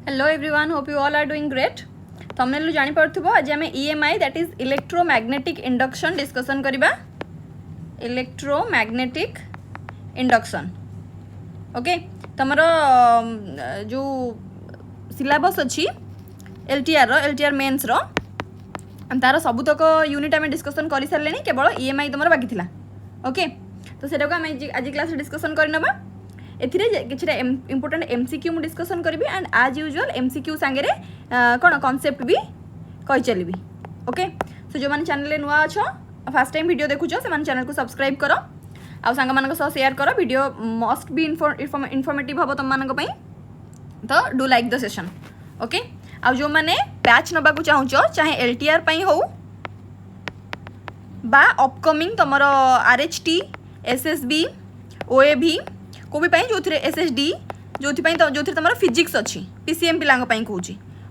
Hello everyone, hope you all are doing great. Thumbnail जानि पारथुबो आज हमें EMI that is electromagnetic induction discussion करिबा. Electromagnetic induction okay तमरो जो syllabus अछि LTR mains रो तार सबुतक यूनिट आम डिस्कसन कर सारे केवल EMI तुम बाकी थिला. ओके तो सेटा को आम आज क्लास डिस्कसन करनबा. एथिरे किछटा इंपोर्टेंट MCQ मु डिस्कसन करिवि एंड आज यूजुअल MCQ सांगे रे कोन कांसेप्ट भी कहि चलिवि. ओके सो जो माने चैनल नुआ अछो फर्स्ट टाइम वीडियो देखुछो से माने चैनल को सब्सक्राइब करो आ सांग मानक सह शेयर करो. वीडियो मस्ट बी इनफॉर्मेटिव हबो तुम मानक पई तो do like the session. Okay आ जो माने बैच नबा को चाहुचो चाहे LTR पई हो बा अपकमिंग तमरो RHT SSB OAV को भी जो SSD जो तुम फिजिक्स अच्छी PCM पिला कहूँ.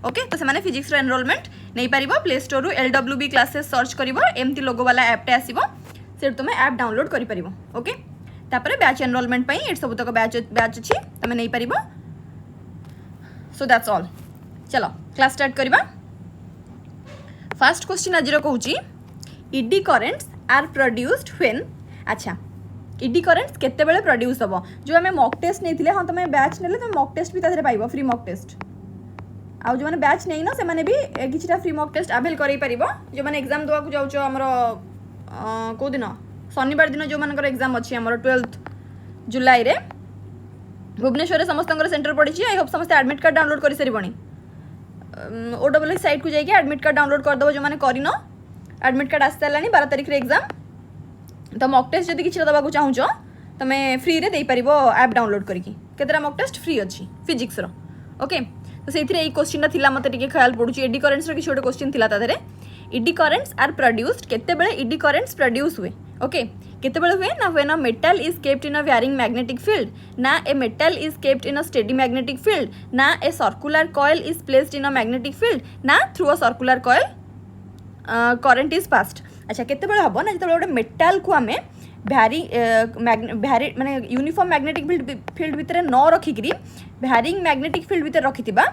ओके तो से फिजिक्स एनरोलमेंट नहीं पार प्ले स्टोर रु LWB क्लासेस सर्च कर एमती लोगो वाला ऐपटे आसो से तुम ऐप डाउनलोड कर. ओके तापर बैच एनरोलमेंट ये सब तक बैच अच्छी तुम नहीं पार. So that's all. चलो क्लास स्टार्ट करवा. फर्स्ट क्वेश्चन आज कहूँ ED currents are produced when. अच्छा ED करेंट्स केते बेले प्रोड्यूस हम जो आम मॉक टेस्ट नहीं हाँ तुम बैच ने तुम मॉक टेस्ट भी तादे पाइबो फ्री मॉक टेस्ट. आउ जो मैंने बैच नहीं ना से माने भी किछटा फ्री मॉक टेस्ट अवेल करें पारिबो. जो मैंने एग्जाम देवा को जाउछो हमर को दिन शनिवार दिन जो मानकर एग्जाम अच्छी हमर 12th जुलाई रे भुवनेश्वर समस्त सेंटर पड़ी. आई होप समस्त एडमिट कार्ड डाउनलोड कर सारिबणी. OWL साइट को जाइए एडमिट कार्ड डाउनलोड करदेव जो मैंने करन. एडमिट कार्ड आसी सारानी 12 तारिख रे एग्जाम तो मॉक टेस्ट जब किसी दबाक चाहूच तुम फ्री रे दे पारिबो ऐप डाउनलोड करके. केतरा मॉक टेस्ट फ्री अच्छी फिजिक्स रो. ओके तो से क्वेश्चन था मत ख्याल पड़ू. ED करेंट्स किसी गोटे क्वेश्चन था तादे ED करेंट्स आर प्रोड्यूस्ड केते बेले ED करेंट्स प्रोड्यूस हुए. ओके केते बेले हुए ना when a metal is kept in a varying magnetic field ना a metal is kept in a steady magnetic field ना a circular coil is placed in a magnetic field ना through a circular coil current is passed. अच्छा केते बेले हबो ना जते गोटे मेटल को आमे भैरी माने यूनिफॉर्म मैग्नेटिक फील्ड भितर न रखिकी भैरिंग मैग्नेटिक फील्ड भितर रखिथिबा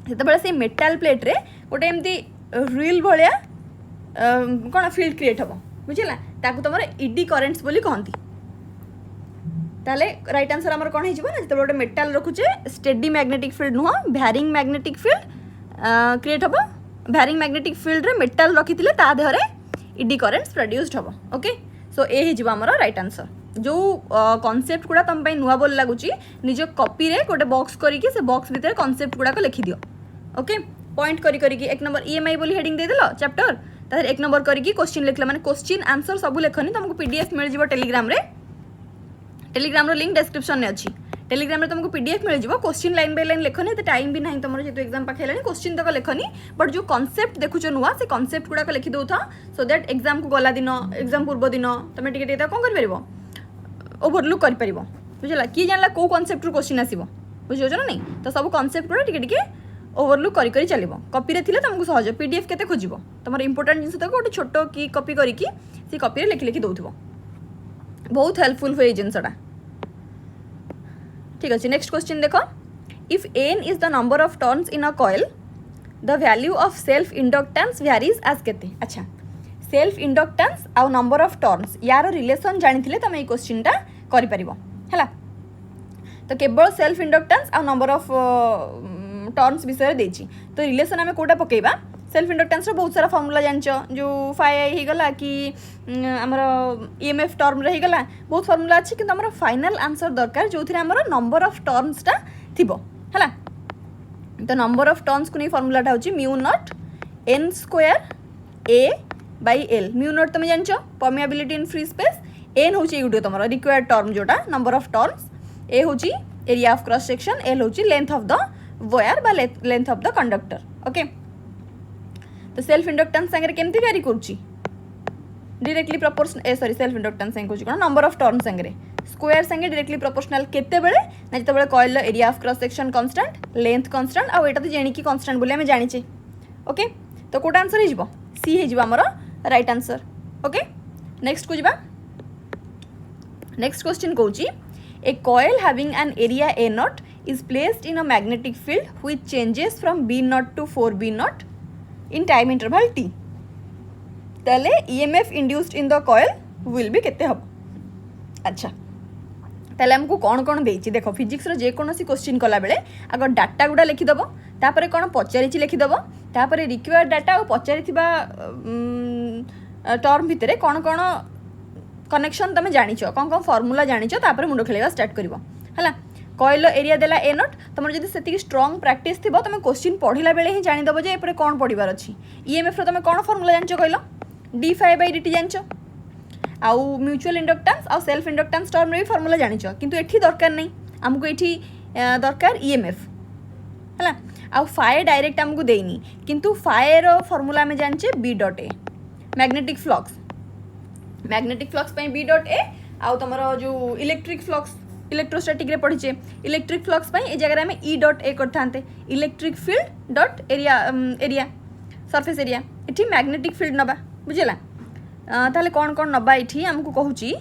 सेते से मेटल प्लेट रे गोटे एमती रील भाया कौन फील्ड क्रिएट हम बुझला ताकू तुम ED करेंट्स बोली कहती. ताले राइट आंसर आमर कौन हो ना जो गोटे मेटल रखुचे स्टेडी मैग्नेटिक फील्ड नुह भैरिंग मैग्नेटिक फील्ड क्रिएट हम. भैरिंग मैग्नेटिक फील्ड रे मेटल रखी ता देहरे ED करेंट्स प्रोड्यूस्ड हम. ओके सो ये हो आमर राइट आंसर. जो कॉन्सेप्ट गुड़ा तुम नुआ बोल लगुच निज कॉपी रे गोटे बॉक्स करके से बॉक्स भितर कॉन्सेप्ट गुड़ाक लिखिदियो. ओके पॉइंट करी करी एक नंबर EMI बोली हेडिंग देदेल चैप्टर तार एक नंबर करके क्वेश्चन लिखला माने क्वेश्चन आंसर सब लिखनी तुमको PDF मिल जिवो टेलीग्राम रे. टेलीग्राम रो लिंक डिस्क्रिप्शन में अच्छी. टेलीग्राम रे तुमको PDF मिल जिवो. क्वेश्चन लाइन बाय लाइन लिखनी तो टाइम भी नहीं तुम जेतु एग्जाम पाखे हेलानी क्वेश्चन तक लिखनी बट जो कॉन्सेप्ट देखुचो नुआ से कॉन्सेप्ट गुड़ाक लिखि दउथा सो दैट एग्जाम को गला दिन एग्जाम पूर्व दिन तुम टिके टिके कौन कर परिबो ओवरलुक कर परिबो. बुझला कि जानला को कॉन्सेप्ट रो क्वेश्चन आसीबो बुझियो ना नहीं तो सब कॉन्सेप्ट गुड़ा टिके टिके ओवरलुक करी करी चलो. कॉपी रे थिले तुमको सहज PDF केते खोजिबो तुम इंपोर्टेंट जिनस तक गोटे छोट की कॉपी करके से कॉपी रे लिखि लिखि दउथबो. बहुत हेल्पफुल हुए जिनसटा. ठीक अच्छे नेक्स्ट क्वेश्चन देख. If N is the number of turns in a coil the value of self inductance varies as केते. अच्छा सेल्फ इंडक्टेंस आउ नंबर ऑफ टर्न्स यार रिलेशन जानी तुम ये क्वेश्चनटा करि परिबो हैला. तो केवल सेल्फ इंडक्टेंस आउ नंबर ऑफ टर्न्स विषय देछि तो रिलेशन आम कोटा पकेबा. सेल्फ इंडक्टेंस बहुत सारा फॉर्मूला जानछ जो फाई गला कि आमर EMF टर्म रे गला बहुत फॉर्मूला अच्छी कि आमर फाइनल आंसर दरकार जो थी आमर नंबर ऑफ टर्न्सटा थिबो हैला. तो नंबर ऑफ टर्न्स को नहीं फॉर्मूलाटा होची mu naught N square A/L. Mu naught तुम जानछ permeability in free space. N होची गुटे तुम रिक्वायर्ड टर्म जोटा नंबर ऑफ टर्न्स. A होची area of cross section. L होची लेंथ ऑफ द वायर बा length of the conductor. Okay तो self inductance संगे केमती वैरी करूची directly proportional sorry self inductance संगे कहूँ कौन नंबर ऑफ टर्न संगे स्क्वायर संगे डायरेक्टली प्रोपोर्शनल केते बेले ना जिते coil area of cross section constant length constant आ एटा तो जेणिकी कांस्टेंट बोली आम जानिचे. ओके तो कोटा आंसर हो सी हो आमर राइट आंसर. ओके नेक्स्ट को जीवा. नेक्स्ट क्वेश्चन कहूँ a coil having an area A0 is placed in a magnetic field which changes from B naught to 4B naught in time interval t. ताले EMF induced in the coil will be केते हम. अच्छा ताले हमको कौन कौन देइछि देखो physics रो जे कोनोसी क्वेश्चन कला बेले आग डाटा गुडा लिखि दबो तापरे कोन पचारिछि लिखि दबो तापरे रिक्वायर्ड डाटा और पचारिथिबा टर्म भितरे कोन कोन कनेक्शन तमे जानिछ कोन कोन फार्मूला जानिछ तापरे मुंडो खेलेगा स्टार्ट करबो हला. कॉइल एरिया देला ए नॉट तुम जब से स्ट्रॉन्ग प्रैक्टिस थी तुम क्वेश्चन पढ़ला बेले ही जानीदेव जे एपरे कौन पढ़ार अच्छी. ईएमएफ तुम कौन फॉर्मूला जानच कहल d∅dt जानच आउ म्यूचुअल इंडक्टेंस आउ सेल्फ इंडक्टेंस टर्म रे भी फॉर्मूला जानिच किंतु एठी दरकार नहीं हमको एठी दरकार ईएमएफ हला. आउ फाए डायरेक्ट हमको देनी किंतु फाए रो फॉर्मूला में जानचे b dot a magnetic flux पे b डॉट ए आउ तमरो जो इलेक्ट्रिक फ्लक्स इलेक्ट्रोस्टैटिक रे पढ़ीचे इलेक्ट्रिक फ्लक्स पे ए जगह में ई डॉट ए करथांते electric field dot area surface area एठी मैग्नेटिक फील्ड नबा बुझला. ताले कौन कौन नबा एठी हमको कहूची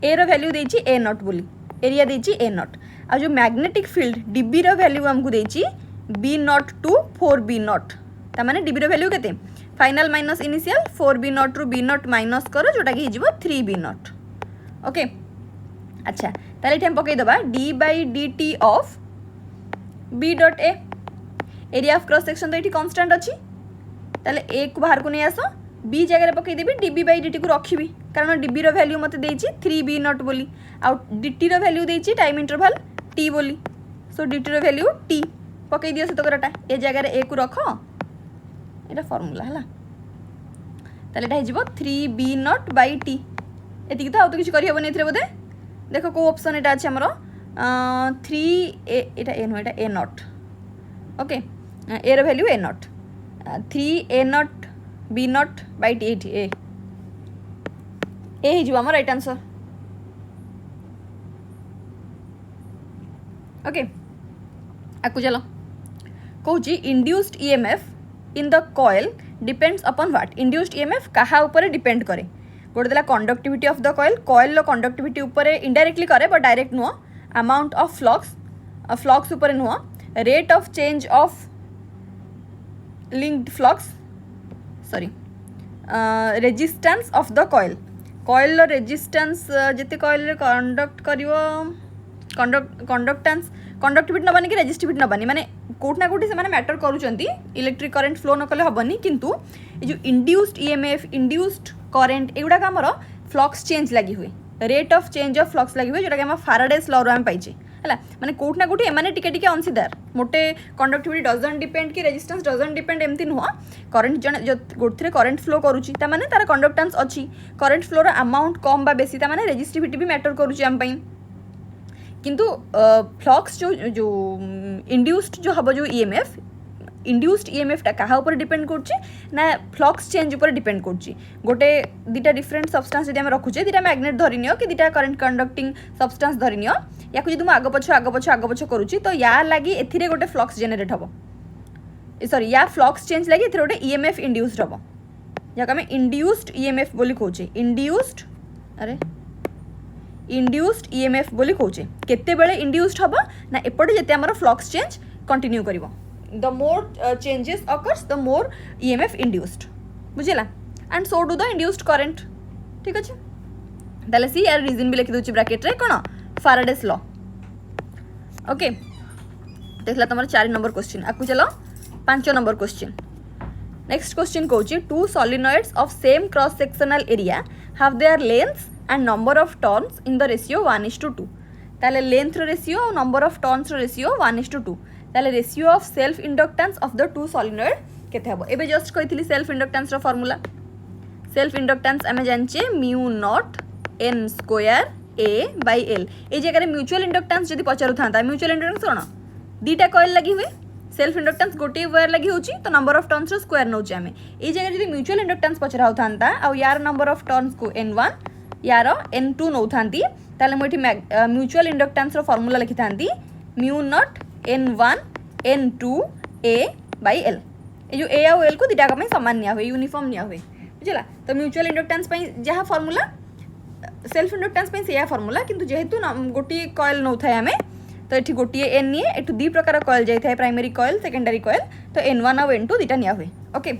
ए रो वैल्यू देची ए नॉट बोली एरिया देची ए नॉट आ जो मैग्नेटिक फील्ड डीबी रो वैल्यू हमको देची B naught to 4b naught ता माने डीबी रो वैल्यू केते final minus initial 4b naught रु b नॉट माइनस करो जोटा कि हिजबो 3b नॉट. ओके अच्छा ताले हम पकई दबा d/dt of b dot A area of cross section तो ये कांस्टेंट अच्छी ताले ए को बाहर को नहीं आस b जगह पकई देबी db/dt को रखिबी कारण db रो वैल्यू मते देछि 3b नॉट बोली आउ dt रो वैल्यू देछि टाइम इंटरवल t बोली सो dt रो वैल्यू t पकई दियो से तो करटा ए जगह ए को रख एटा फार्मूला हला ताले एटा हिजबो 3b नॉट बाय t एति तो आउ तो किछ करि हेबो नै एथरे बोधे देखो को ऑप्शन एटा अछि हमरो 3a एटा a नो एटा a नॉट ओके a रो value a naught 3a naught b naught by t a ए हिजबो हमर राइट आंसर. ओके आकु चलो कहूची induced EMF in the coil depends upon what induced EMF कहा ऊपर डिपेंड करे गोटे देला conductivity of the coil conductivity ऊपर इनडायरेक्टली करे बट डायरेक्ट नुह अमाउंट ऑफ फ्लक्स ऊपर नुह rate of change of linked flux sorry resistance of the coil resistance जिते कॉइल कंडक्ट करिवो कंडक्टिविटी नबानी कि रेजिस्टिविटी नबानी माने कोठना कोठी से माने मैटर करूचंती इलेक्ट्रिक करंट फ्लो न कले हबनी किंतु ए जो इंड्यूस्ड ईएमएफ इंड्यूस्ड करंट एगुडा का हमर फ्लक्स चेंज लगी हुए rate of change of flux लगी हुए जोटा कि हम फैराडेस लॉ रो हम पाइचे हला माने कोठना कोठी एमाने टिके टिके अंशीदार मोटे कंडक्टिविटी डजंट डिपेंड कि रेजिस्टेंस डजंट डिपेंड एमती नुह करंट जन जो गोथरे करंट फ्लो करूची ता माने तार कंडक्टेंस अछि करंट फ्लो रो अमाउंट कम बा बेसी ता माने रेजिस्टिविटी भी मैटर करूची हम पई किंतु फ्लक्स जो इंड्यूस्ड जो हम जो ईएमएफ इंड्यूस्ड ईएमएफ क्या ऊपर डिपेंड करछि ना फ्लक्स चेंज ऊपर डिपेंड करछि गोटे दुटा डिफरेंट सब्सटेंस जदि हम रखुचे दुटा मैग्नेट धरि नियो कि दुटा करंट कंडक्टिंग सब्सटेंस धरि नियो या को जदि आग पछ करूछि तो या लागि एथिरे गोटे फ्लक्स जनरेट हबो सॉरी या फ्लक्स चेंज लागि एथिरे गोटे ईएमएफ इंड्यूस्ड हबो जाका हम इंड्यूस्ड ईएमएफ बोली कहूचे इंड्यूस्ड ईएमएफ बोली कहूचे केते बेले इंड्यूस्ड हबो ना एपटे जते हमर फ्लक्स चेंज कंटिन्यू करिवो the more changes occurs the more EMF induced बुझिला and so do the induced current ठीक अछि ताले सी यार रीजन भी लिखि दोछि ब्रैकेट रे कोन फैराडेस लॉ. ओके देखला तमर 4 नंबर क्वेश्चन आकु चलो 5 नंबर क्वेश्चन नेक्स्ट क्वेश्चन कहूछि two solenoids of same cross sectional area have their lengths and number of turns in the ratio 1:2 ताले लेंथ रो रेशियो और नंबर ऑफ टर्न्स रो ratio 1:2 ताले ratio of self inductance of the two solenoid केते हबो एबे just कहितली self inductance रो फार्मूला सेल्फ इंडक्टेंस आमे जानचे mu naught n square a by l ए जगह रे म्यूचुअल इंडक्टेंस जदी पचारु थांता म्यूचुअल इंडक्टेंस कोन दीटा कॉइल लगी हुए सेल्फ इंडक्टेंस गोटे वायर लगी होची तो नंबर ऑफ टर्न्स रो स्क्वायर नोचे आमे ए जगह जदी म्यूचुअल इंडक्टेंस पचराउ थांता आ यार नंबर ऑफ टर्न्स को n1 यार n2 नौ थांती ताले मोठी म्यूचुअल इंडक्टेंस रो फार्मूला लिखि थांती mu naught n1 n2 a by l ए जो a और l को दीटा का में समान निया हुए यूनिफॉर्म निया हुए बुझला तो म्यूचुअल इंडक्टेंस पई जहा फार्मूला सेल्फ इंडक्टेंस पे से फॉर्मूला किंतु जेहेतु गोटे कॉइल नौ थाए आमे तो ये गोटे एन निए एठू दी प्रकार कॉइल जाए प्राइमरी कॉइल सेकेंडरी कॉइल तो N1 और N2 दुटा निया हुए ओके।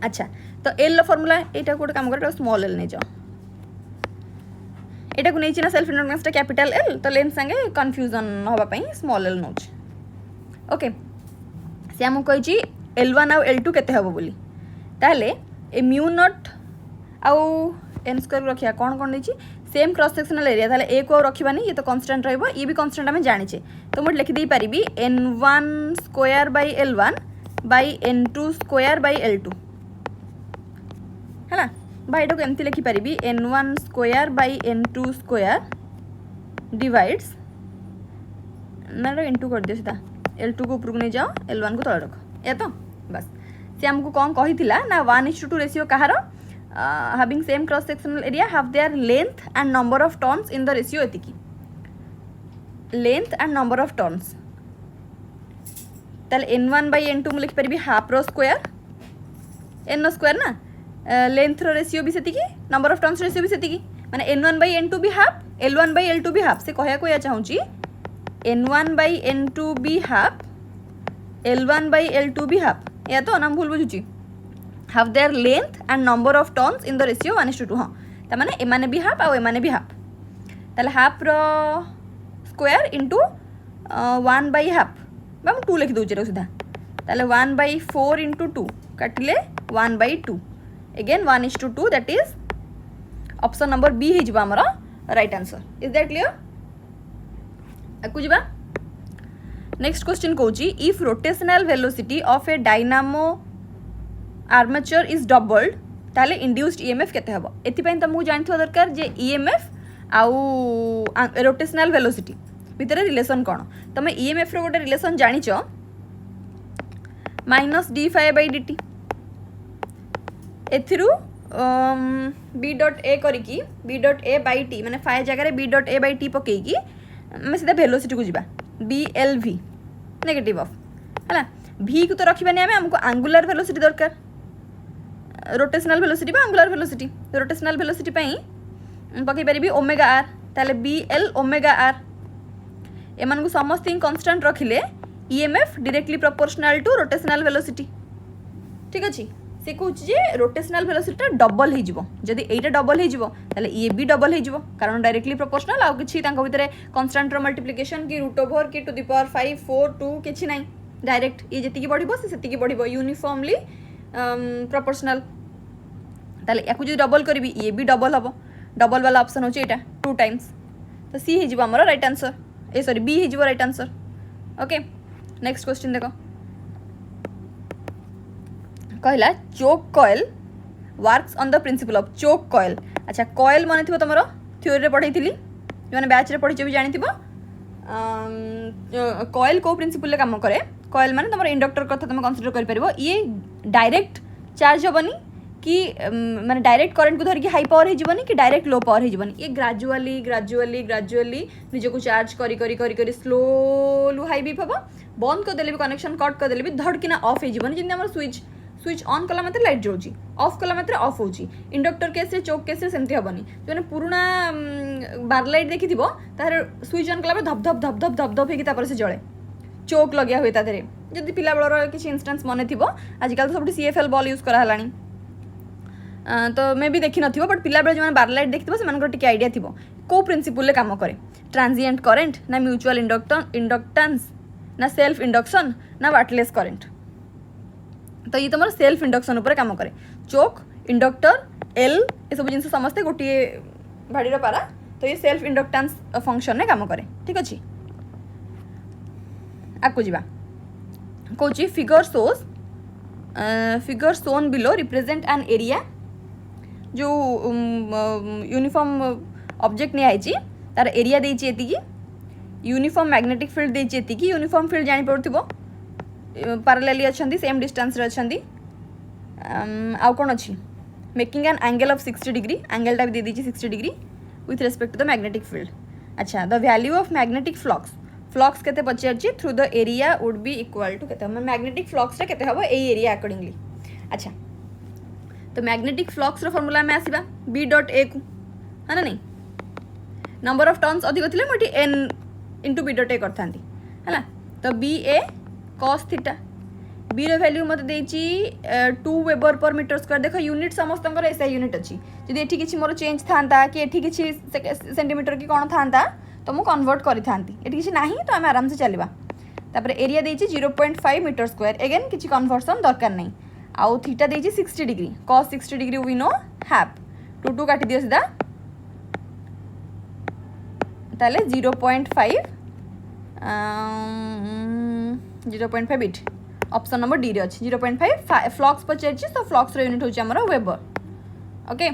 अच्छा तो एल फॉर्मूला यहाँ गोटे कम कर स्मॉल एल नहीं जाओ यहाँ को नहीं ना सेल्फ इंडक्टेंस कैपिटल एल तो लेन संगे कन्फ्यूजन होगापाई स्मॉल एल नौ ओके। सी आमको कही L1 आउ L2 केते हबो बोली ताले ए म्यू नॉट आउ एन स्क्वायर रखिया कौन कौन देछि सेम क्रॉस सेक्शनल एरिया ताले ए को रखिबानी ये तो कांस्टेंट रहइबो ये भी कांस्टेंट हमें जानिचे तो मुझे लिखि दे पारिबी N1 square by L1 by N2 square by L2 हैला बाय एटा को एमती लिखि पारिबी N1 square by N2 square divides ना N2 कर दियो सीधा L2 को ऊपर को नहीं जाओ L1 को तळे रखो या तो बस से हमको कौन कही ना 1:2 ratio Kahar having same cross sectional area have their length and number of turns in the ratio एतिकी length and number of turns ताले N1 by N2 में लिख पारिबी हाफ रो स्क्वायर N स्क्वायर ना लेंथ रो रेशियो भी सेतिकी number of turns ratio भी सेतिकी माने N1 by N2 भी हाफ L1 by L2 भी हाफ से कहया को या चाहूची N1 by N2 भी हाफ L1 by L2 भी हाफ या तो नाम भूल बुझुची have their length and number of turns in the ratio 1:2 हाँ ता माने एमाने भी हाफ आ एमाने भी हाफ ताले हाफ रो स्क्वायर इंटू 1 by हाफ बा मु 2 लिखि दउचे रे सीधा ताले 1/4 इंटू 2 काटिले 1/2 again 1:2 that is option number B ही जिबा हमर right answer is that clear आकु जिबा नेक्स्ट क्वेश्चन कहूची if rotational velocity of a dynamo armature is doubled ताले इंड्यूस्ड ईएमएफ केते हबो एतिपई तुमको जानथिबा दरकार जे ईएमएफ आउ रोटेशनल वेलोसिटी भितर रिलेशन कोन तमे ईएमएफ रो गोटे रिलेशन जानिचो -d∅dt एथिरु b.a करिकी b.a/t माने फाइ जगह b.a/t पकेकी हम सीधा वेलोसिटी को जिबा BLV नेगेटिव ऑफ हैला v को तो रखिबानी हमको एंगुलर वेलोसिटी दरकार रोटेशनल वेलोसिटी बा एंगुलर वेलोसिटी रोटेशनल वेलोसिटी पई पकई परिबी ओमेगा r ताले BL ओमेगा r एमान को समस्त कांस्टेंट रखिले EMF directly proportional to rotational velocity ठीक अछि से कहूँ जे रोटेशनल वेलोसिटी डबल हो जिवो जदि एटा डबल हो जिवो ताले ये भी डबल हो जिवो कारण डायरेक्टली प्रोपोर्शनल आउ किछि तांको भितरे कांस्टेंट रो मल्टीप्लिकेशन की रूट ओवर की टू द पावर 5 4 2 किछि नाही डायरेक्ट ये जति की बढ़िबो से सेति की बढ़िबो यूनिफॉर्मली प्रोपोर्शनल ताले याकु जे डबल करबी ये भी डबल हबो डबल वाला ऑप्शन होची एटा 2 टाइम्स तो सी हो जिवो हमर right answer A sorry B हो जिवो right answer okay. Next question देखो कहला choke coil works on the principle of choke coil अच्छा कॉइल मन थी तुम थ्योरी रे पढ़ी थी जो बैच रे पढ़ी भी जानी कॉइल को प्रिंसिपल काम करे कॉइल माने तुम इंडक्टर कथा तुम कंसीडर कर परबो ये डायरेक्ट चार्ज होबनी कि माने डायरेक्ट करंट को धरिकी हाई पावर हो कि डायरेक्ट लो पावर हो ये ग्रेजुअली ग्रेजुअली ग्रेजुअली निज को चार्ज करी करी करी करी स्लोलू हाई भी हम बंद करदेले भी कनेक्शन कट करदेले भी धड़किना ऑफ हो जमी आम स्विच स्विच ऑन कला मात्रे लाइट जोची ऑफ कला मात्रे ऑफ होची इंडक्टर केस रे चोक केस रे सेमती हबनी जो पुराना बार लाइट देखि थिबो तार स्विच ऑन कला धप धप धप धप धप धप हेकी तापर से जळे चोक लगिया हुए तादरे जदि पिला बेलर किसी इंस्टेंस मन थिबो आजकल तो सब सीएफएल बॉल यूज करा हलानी तो मे भी देखि नथिबो बट पिला बेल जो बार लाइट देखिथिबो से मानकर टिके आइडिया थिबो को प्रिंसिपल ले काम करे ट्रांजिएंट करंट ना म्यूचुअल इंडक्टेंस ना सेल्फ इंडक्शन ना वाटलेस करंट तो ये तुम सेल्फ इंडक्शन उपर काम करे चोक इंडक्टर एल ये सब जिन समस्ते गोटे भाड़ी पारा तो ये सेल्फ इंडक्टेंस फंक्शन में काम करे ठीक अच्छे आगु जा कौन figure Son below represent an area जो यूनिफॉर्म ऑब्जेक्ट नहीं तार एरिया देती यूनिफॉर्म मैग्नेटिक फील्ड देती यूनिफॉर्म फील्ड जानी पड़ो पैरेलली अच्छा सेम डिस्टेंस रे अच्छा आउ कौन अच्छी making an angle of 60 degree एंगलटा भी दे दीजिए 60 degree with respect to the magnetic field अच्छा the value of magnetic flux flux केते पचारछि through the area would be equal to केते मैग्नेटिक फ्लक्स रे केते हबो ए एरिया अकॉर्डिंगली अच्छा तो मैग्नेटिक फ्लक्स रो फार्मूला में आसीबा b.a को है ना नहीं नंबर ऑफ टर्न्स अधिक थिले मुझे N into B dot A करता है तो B A cos theta B रो वैल्यू मत देची 2 वेबर पर मीटर स्क्वायर देख यूनिट समस्त एसआई यूनिट अच्छी जदि एठी किछि मोर चेंज था कि एठी किछि सेंटीमीटर की कौन था तो मुझे कन्वर्ट करी एठी किछि नाही तो आम आराम से चलवा तापर एरिया देची 0.5 मीटर स्क्वायर एगेन किछि कन्वर्सन दरकार नहीं आउ थीटा देची 60 degree cos 60 degree we know half 2 काटी दियो सीधा ताले 0.5 0.5 इट ऑप्शन नंबर डी रे अच्छी 0.5 फ्लक्स पचार तो फ्लक्स यूनिट होची हमर वेबर ओके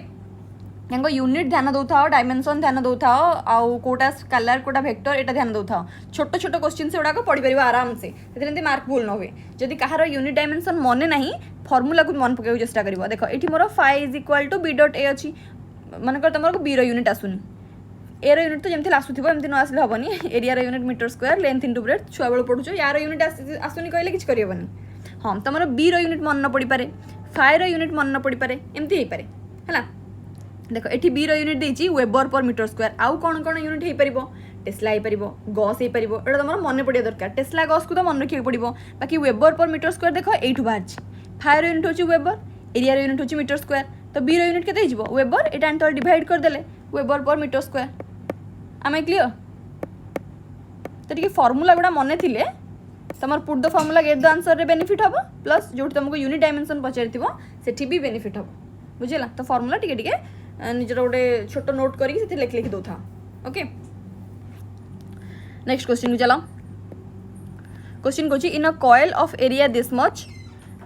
यहाँ यूनिट ध्यान दौथा डायमेंशन ध्यान दौथा आउ कोटा स्केलर कोटा वेक्टर एटा ध्यान दौथा छोट छोट क्वेश्चन से गुड़ाक पढ़ी पार आराम से मार्क भूल न हुए जदि कहार यूनिट डायमेंशन मन ना फर्मूला को मन पकड़ चेष्टा कर देख ये मोर phi is equal to B dot A अच्छी मनकर तुम बी यूनिट आसुनी ए यूनिट तो जमी आसूब एमती न आसले हेनी area unit metre square length into breadth छुआ बेल पढ़ुच यार यूनिट आसुनी कहले किसी करनी हाँ तुम बी यूनिट मन न पड़ पारे फाइ यूनिट मन न पड़ पारे एमती हो पारे है देख ये बी यूनिट देती वेबर पर मीटर स्क्वायर आउ कौन कौन यूनिट हो पार टेस्ला हो पार गस हो पार यहाँ तुम मन पड़ा दरकार टेस्ला गस को तो मन रखा पड़ो बाकी वेबर पर मीटर स्क्वायर देख यू बाहर फायर यूनिट हूँ वेबर एरिया यूनिट हूँ मीटर स्क्वायर तो बी यूनिट के वेबर यहाँ डिवाइड करदे वेबर पर मीटर स्क्वायर आम क्लीयर तो ये फर्मूला गुड़ा मन थे तुम put the formula gate the answer रे बेनिफिट हम प्लस जो तुमको यूनिट डायमेंशन पचारि से भी बेनिफिट हम बुझेगा तो फर्मूला टिके निजर गोटे छोट नोट करके लिख लिखि दौथा ओके नेक्स्ट क्वेश्चन को चलो क्वेश्चन को in a coil of area this much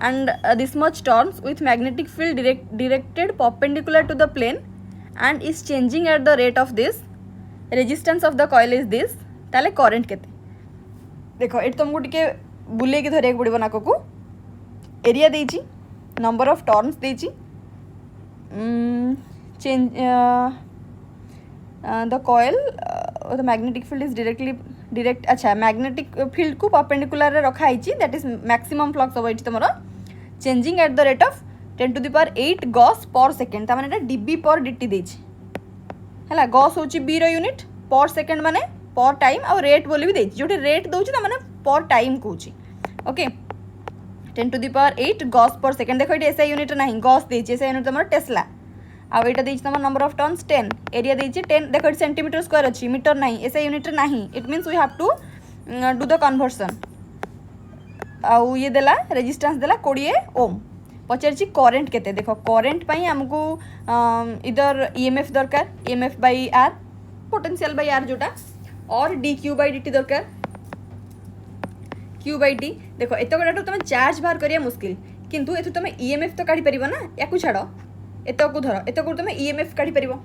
and this much turns with magnetic field directed perpendicular to the plane and is changing at the rate of this resistance of the coil is this ताले current केते देखो ये तुमको टिके बुले के धरिया पड़ो नाक को एरिया देची नंबर ऑफ टर्न्स देची change the coil the magnetic field is direct अच्छा मैग्नेटिक फील्ड को परपेंडिकुलर रे रखा है दैट इज मैक्सिमम फ्लक्स हम ये तुम changing at the rate of 10 to the power 8 Gauss पर सेकेंड तार डीबी पर डीटी देची है गॉस हूँ बी यूनिट पर सेकेंड माने पर टाइम और रेट बोली भी देची जो रेट दूसरी मैंने पर टाइम कौन okay 10 to the power 8 Gauss पर सेकेंड देखो ये एसआई यूनिट ना गॉस देची एसआई यूनिट तुम टेस्ला आउ यहाँ देती तुम नंबर ऑफ टर्न्स 10 एरिया देती 10 देखो सेंटीमीटर स्क्वायर अच्छी मीटर ना एसआई यूनिट ना it means we have to do the conversion आउ ये देला रेजिस्टेंस देला 20 ओम पचारि करेन्ट केते देखो करेन्ट पाई हमको इधर ईएमएफ दरकार EMF by R potential by R जोटा और D Q by D T दरकार क्यू बाई डी देखो एत गोटा तुम चार्ज बाहर करिया मुश्किल किंतु एथु तुम ईएमएफ तो काढ़ी परिबो ना या छाड़ एत को धर एत को तुम ईएमएफ काढ़ी परिबो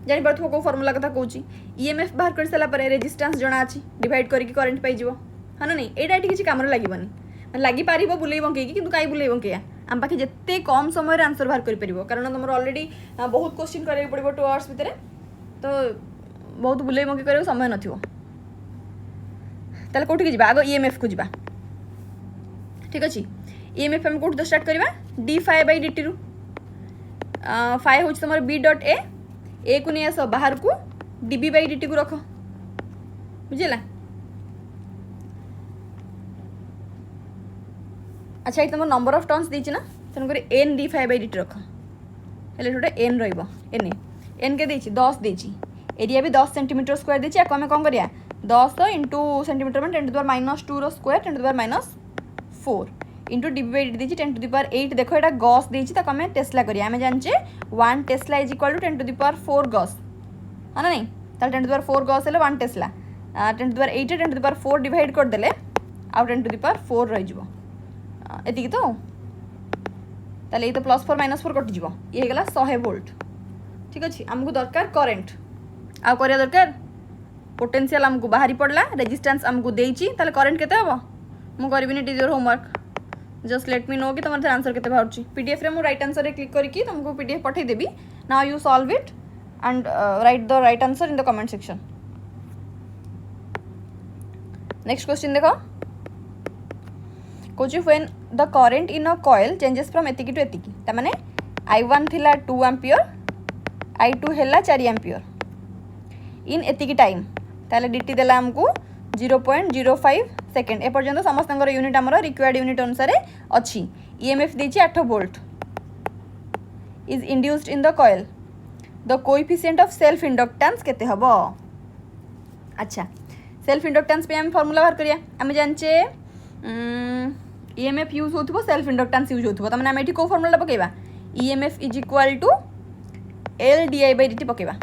जानि पारथो को फॉर्मूला कथा कहूची ईएमएफ बाहर कर साला परे रेजिस्टेंस जणा अछि डिवाइड करके करंट पाई जिवो हां ना नहीं एटा एठी किछि काम रे लागीबनी लगी पार बुले बंकई कि कहीं बुले बंकैया आम पाखे जिते कम समय आंसर बाहर कर कारण तुम ऑलरेडी बहुत क्वेश्चन करा पड़ो 2 आवर्स भितर तो बहुत बुले बंकई कर समय नथिबो ताले कोठी आग ईएमएफ को जा ठीक अच्छे ईएमएफ हम कौट स्टार्ट करवा डी फाइ बै डी टी रु फाइ हूँ तुम बी डॉट ए को नहीं आस बाहर को डीबी बै डी टी को रख बुझेगा अच्छा ये तुम नंबर ऑफ टर्न्स देना तेणुक एन डी फाइ बै डी टी रख हेल्ले गोटे एन रन एन के 10 देची एरिया भी 10 सेंटीमीटर स्क्वायर देची आपको आम कौन करिया 10 इंटू सेंटीमीटर में 10 to the power -2 square 10 to the power -4 into D by D देची 10 to the power 8 देखो यहाँ गॉस देची ताको आम टेस्ला करिया आम जाने 1 tesla is equal to 10 to the power 4 gauss है ना नहीं ताले 10 to the power 4 गॉस है 1 Tesla 10 to the power 8 10 to the power 4 divide करदे आउ 10 to the power 4 रही एति तो ताले ये तो +4 -4 कटिज ये गला 100 वोल्ट ठीक अच्छे आमको दरकार करेन्ट आउ करिया दरकार पोटेंशियल आमको बाहरी पड़ला रेजिस्टेंस आमको देची ताले करेन्ट केते हबो मु करबिनी it is your homework just let me know कि तुम आंसर केते बाहरची पीडीएफ रे मु राइट आंसर रे क्लिक करके तुमको पीडीएफ पठै देबी now you solve it and write the right answer in the comment section next question देखो कोची when the current in a coil changes from एतिकी टू एतिकी ता माने I1 थिला 2 एम्पियर I2 है 4 एम्पियर इन एतिकी टाइम ताले dt देला हमको 0.05 सेकेंड एपर्यंत समस्त यूनिट आमर रिक्वायर्ड यूनिट अनुसार अच्छी EMF देछि 8 volt is induced in the coil the coefficient of self inductance केते हबो। अच्छा सेल्फ इंडक्टेंस पे हम फार्मूला बाहर करिया आम जानचे EMF यूज होथबो सेल्फ इंडक्टेंस यूज होथबो त माने हम एठी को फार्मूला पकेबा EMF is equal to L di by dt पकेबा